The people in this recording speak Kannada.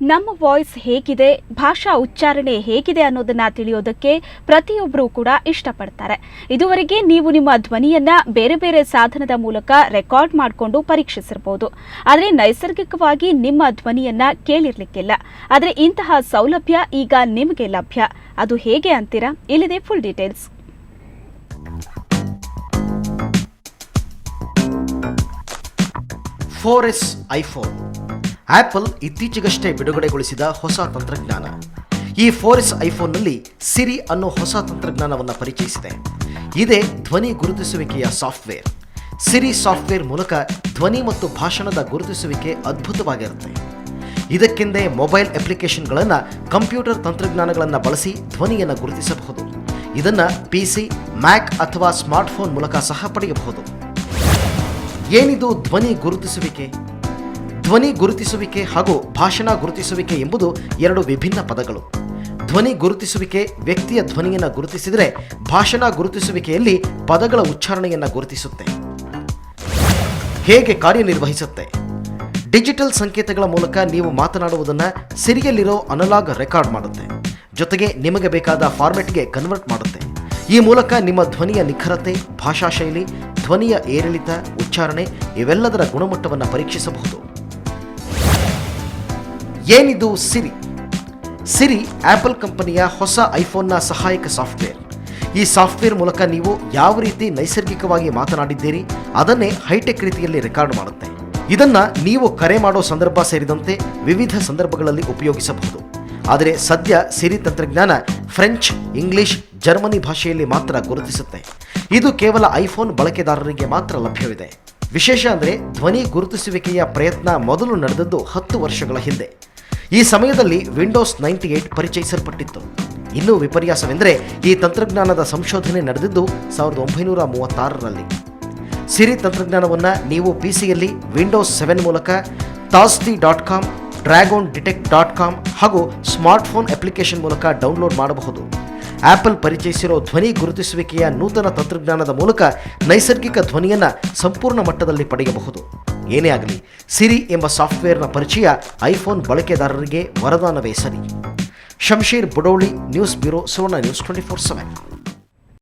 ನಮ್ಮ ವಾಯ್ಸ್ ಹೇಗಿದೆ, ಭಾಷಾ ಉಚ್ಚಾರಣೆ ಹೇಗಿದೆ ಅನ್ನೋದನ್ನ ತಿಳಿಯೋದಕ್ಕೆ ಪ್ರತಿಯೊಬ್ಬರೂ ಕೂಡ ಇಷ್ಟಪಡ್ತಾರೆ. ಇದುವರೆಗೆ ನೀವು ನಿಮ್ಮ ಧ್ವನಿಯನ್ನ ಬೇರೆ ಬೇರೆ ಸಾಧನದ ಮೂಲಕ ರೆಕಾರ್ಡ್ ಮಾಡಿಕೊಂಡು ಪರೀಕ್ಷಿಸಿರಬಹುದು. ಆದರೆ ನೈಸರ್ಗಿಕವಾಗಿ ನಿಮ್ಮ ಧ್ವನಿಯನ್ನ ಕೇಳಿರ್ಲಿಕ್ಕಿಲ್ಲ. ಆದರೆ ಇಂತಹ ಸೌಲಭ್ಯ ಈಗ ನಿಮಗೆ ಲಭ್ಯ. ಅದು ಹೇಗೆ ಅಂತೀರಾ? ಇಲ್ಲಿದೆ ಫುಲ್ ಡೀಟೇಲ್ಸ್. ಫೋರೆಸ್ ಐಫೋನ್ ಆಪಲ್ ಇತ್ತೀಚೆಗಷ್ಟೇ ಬಿಡುಗಡೆಗೊಳಿಸಿದ ಹೊಸ ತಂತ್ರಜ್ಞಾನ. ಈ ಫೋರೆಸ್ ಐಫೋನ್ನಲ್ಲಿ ಸಿರಿ ಅನ್ನೋ ಹೊಸ ತಂತ್ರಜ್ಞಾನವನ್ನು ಪರಿಚಯಿಸಿದೆ. ಇದೇ ಧ್ವನಿ ಗುರುತಿಸುವಿಕೆಯ ಸಾಫ್ಟ್ವೇರ್. ಸಿರಿ ಸಾಫ್ಟ್ವೇರ್ ಮೂಲಕ ಧ್ವನಿ ಮತ್ತು ಭಾಷಣದ ಗುರುತಿಸುವಿಕೆ ಅದ್ಭುತವಾಗಿರುತ್ತೆ. ಇದಕ್ಕೆಂದೇ ಮೊಬೈಲ್ ಅಪ್ಲಿಕೇಶನ್ಗಳನ್ನು, ಕಂಪ್ಯೂಟರ್ ತಂತ್ರಜ್ಞಾನಗಳನ್ನು ಬಳಸಿ ಧ್ವನಿಯನ್ನು ಗುರುತಿಸಬಹುದು. ಇದನ್ನು PC, ಮ್ಯಾಕ್ ಅಥವಾ ಸ್ಮಾರ್ಟ್ಫೋನ್ ಮೂಲಕ ಸಹ ಪಡೆಯಬಹುದು. ಏನಿದು ಧ್ವನಿ ಗುರುತಿಸುವಿಕೆ? ಧ್ವನಿ ಗುರುತಿಸುವಿಕೆ ಹಾಗೂ ಭಾಷಣ ಗುರುತಿಸುವಿಕೆ ಎಂಬುದು ಎರಡು ವಿಭಿನ್ನ ಪದಗಳು. ಧ್ವನಿ ಗುರುತಿಸುವಿಕೆ ವ್ಯಕ್ತಿಯ ಧ್ವನಿಯನ್ನು ಗುರುತಿಸಿದರೆ, ಭಾಷಣ ಗುರುತಿಸುವಿಕೆಯಲ್ಲಿ ಪದಗಳ ಉಚ್ಚಾರಣೆಯನ್ನು ಗುರುತಿಸುತ್ತೆ. ಹೇಗೆ ಕಾರ್ಯನಿರ್ವಹಿಸುತ್ತೆ? ಡಿಜಿಟಲ್ ಸಂಕೇತಗಳ ಮೂಲಕ ನೀವು ಮಾತನಾಡುವುದನ್ನು ಸಿರಿಯಲ್ಲಿರೋ ಅನಲಾಗ್ ರೆಕಾರ್ಡ್ ಮಾಡುತ್ತೆ. ಜೊತೆಗೆ ನಿಮಗೆ ಬೇಕಾದ ಫಾರ್ಮೆಟ್ಗೆ ಕನ್ವರ್ಟ್ ಮಾಡುತ್ತೆ. ಈ ಮೂಲಕ ನಿಮ್ಮ ಧ್ವನಿಯ ನಿಖರತೆ, ಭಾಷಾ ಶೈಲಿ, ಧ್ವನಿಯ ಏರಿಳಿತ, ಉಚ್ಚಾರಣೆ ಇವೆಲ್ಲದರ ಗುಣಮಟ್ಟವನ್ನು ಪರೀಕ್ಷಿಸಬಹುದು. ಏನಿದು ಸಿರಿ? ಸಿರಿ ಆಪಲ್ ಕಂಪನಿಯ ಹೊಸ ಐಫೋನ್ನ ಸಹಾಯಕ ಸಾಫ್ಟ್ವೇರ್. ಈ ಸಾಫ್ಟ್ವೇರ್ ಮೂಲಕ ನೀವು ಯಾವ ರೀತಿ ನೈಸರ್ಗಿಕವಾಗಿ ಮಾತನಾಡಿದ್ದೀರಿ ಅದನ್ನೇ ಹೈಟೆಕ್ ರೀತಿಯಲ್ಲಿ ರೆಕಾರ್ಡ್ ಮಾಡುತ್ತೆ. ಇದನ್ನು ನೀವು ಕರೆ ಮಾಡೋ ಸಂದರ್ಭ ಸೇರಿದಂತೆ ವಿವಿಧ ಸಂದರ್ಭಗಳಲ್ಲಿ ಉಪಯೋಗಿಸಬಹುದು. ಆದರೆ ಸದ್ಯ ಸಿರಿ ತಂತ್ರಜ್ಞಾನ ಫ್ರೆಂಚ್, ಇಂಗ್ಲಿಷ್, ಜರ್ಮನಿ ಭಾಷೆಯಲ್ಲಿ ಮಾತ್ರ ಗುರುತಿಸುತ್ತೆ. ಇದು ಕೇವಲ ಐಫೋನ್ ಬಳಕೆದಾರರಿಗೆ ಮಾತ್ರ ಲಭ್ಯವಿದೆ. ವಿಶೇಷ ಅಂದರೆ ಧ್ವನಿ ಗುರುತಿಸುವಿಕೆಯ ಪ್ರಯತ್ನ ಮೊದಲು ನಡೆದದ್ದು 10 ವರ್ಷಗಳ ಹಿಂದೆ. ಈ ಸಮಯದಲ್ಲಿ ವಿಂಡೋಸ್ 98 ಪರಿಚಯಿಸಲ್ಪಟ್ಟಿತ್ತು. ಇನ್ನೂ ವಿಪರ್ಯಾಸವೆಂದರೆ ಈ ತಂತ್ರಜ್ಞಾನದ ಸಂಶೋಧನೆ ನಡೆದಿದ್ದು 1936ರಲ್ಲಿ. ಸಿರಿ ತಂತ್ರಜ್ಞಾನವನ್ನು ನೀವು PCಯಲ್ಲಿ ವಿಂಡೋಸ್ 7 ಮೂಲಕ Tasty.com, DragonDetect.com ಹಾಗೂ ಸ್ಮಾರ್ಟ್ಫೋನ್ ಅಪ್ಲಿಕೇಶನ್ ಮೂಲಕ ಡೌನ್ಲೋಡ್ ಮಾಡಬಹುದು. ಆಪಲ್ ಪರಿಚಯಿಸಿರೋ ಧ್ವನಿ ಗುರುತಿಸುವಿಕೆಯ ನೂತನ ತಂತ್ರಜ್ಞಾನದ ಮೂಲಕ ನೈಸರ್ಗಿಕ ಧ್ವನಿಯನ್ನು ಸಂಪೂರ್ಣ ಮಟ್ಟದಲ್ಲಿ ಪಡೆಯಬಹುದು. ಏನೇ ಆಗಲಿ, ಸಿರಿ ಎಂಬ ಸಾಫ್ಟ್ವೇರ್ನ ಪರಿಚಯ ಐಫೋನ್ ಬಳಕೆದಾರರಿಗೆ ವರದಾನವೇ ಸರಿ. ಶಂಶೀರ್ ಬುಡೋಳಿ, ನ್ಯೂಸ್ ಬ್ಯೂರೋ, ಸುವರ್ಣ ನ್ಯೂಸ್ 24/7.